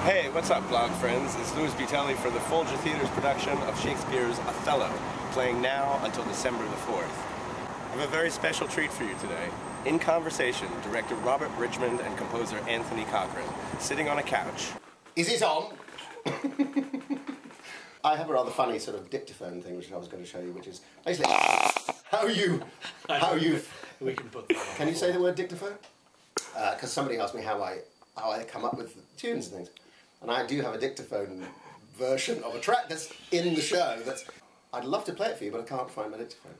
Hey, what's up, blog friends? It's Louis Butelli for the Folger Theatre's production of Shakespeare's Othello, playing now until December the 4th. I have a very special treat for you today. In conversation, director Robert Richmond and composer Anthony Cochran, sitting on a couch. Is it on? I have a rather funny sort of dictaphone thing which I was going to show you, which is basically how you... We can put that on. Can you say the word dictaphone? Because somebody asked me how I come up with tunes and things. And I do have a dictaphone version of a track that's in the show. I'd love to play it for you, but I can't find my dictaphone.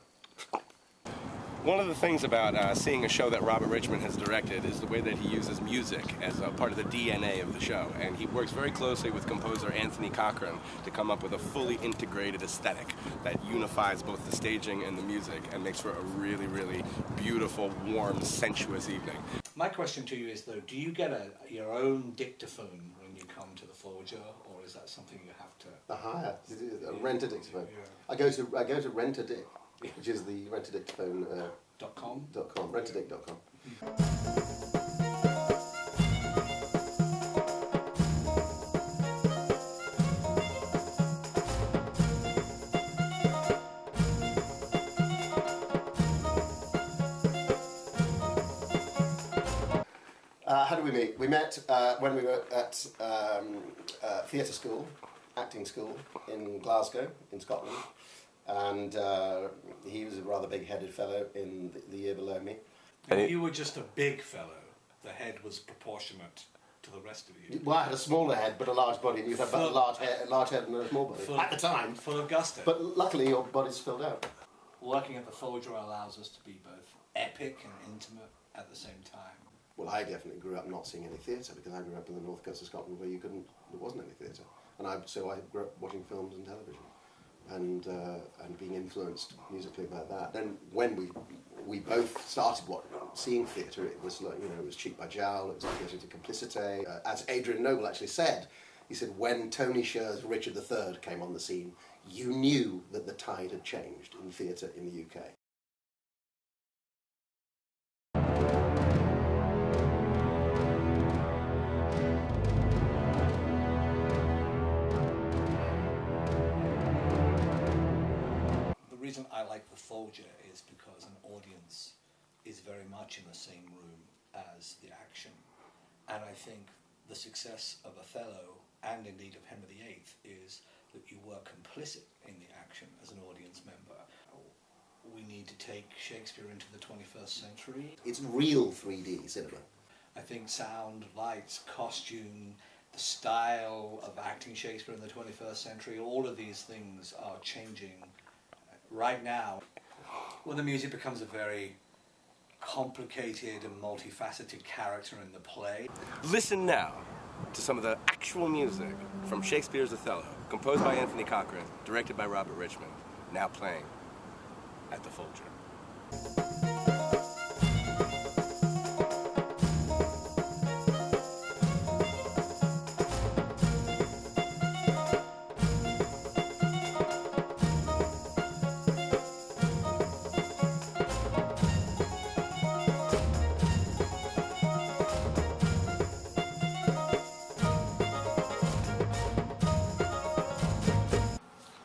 One of the things about seeing a show that Robert Richmond has directed is the way that he uses music as a part of the DNA of the show. And he works very closely with composer Anthony Cochran to come up with a fully integrated aesthetic that unifies both the staging and the music and makes for a really, really beautiful, warm, sensuous evening. My question to you is, though, do you get your own dictaphone when you come to the Folger, or is that something you have to... Rent a dictaphone. Yeah. I go to Rent a Dic, which is the rentadictaphone. .com? Rentadic.com. How did we meet? We met when we were at theatre school, acting school in Glasgow, in Scotland, and he was a rather big-headed fellow in the year below me. And you were just a big fellow. The head was proportionate to the rest of you. Well, I had a smaller head but a large body, and you had a large head and a small body at the time. Full of gusto. But luckily your body's filled out. Working at the Folger allows us to be both epic and intimate at the same time. Well, I definitely grew up not seeing any theatre because I grew up in the north coast of Scotland where there wasn't any theatre, so I grew up watching films and television, and being influenced musically by that. Then when we both started seeing theatre, it was like, it was Cheek by Jowl, it was Theatre de Complicité. As Adrian Noble actually said, he said when Tony Scher's Richard III came on the scene, you knew that the tide had changed in theatre in the UK. The reason I like the Folger is because an audience is very much in the same room as the action. And I think the success of Othello, and indeed of Henry VIII, is that you were complicit in the action as an audience member. We need to take Shakespeare into the 21st century. It's real 3D cinema. I think sound, lights, costume, the style of acting Shakespeare in the 21st century, all of these things are changing right now. When the music becomes a very complicated and multifaceted character in the play. Listen now to some of the actual music from Shakespeare's Othello, composed by Anthony Cochran, directed by Robert Richmond, now playing at the Folger.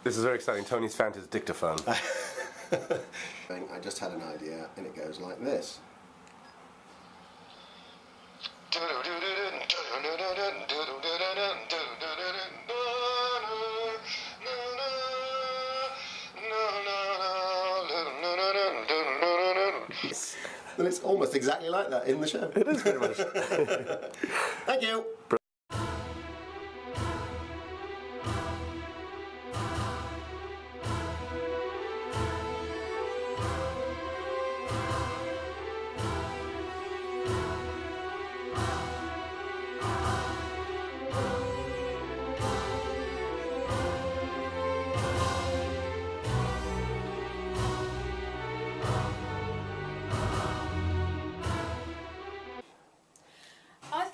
This is very exciting. Tony's found his dictaphone. I just had an idea, and it goes like this. And it's almost exactly like that in the show. It is very much. Thank you.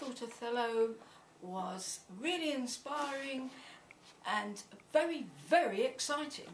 thought Othello was really inspiring and very, very exciting.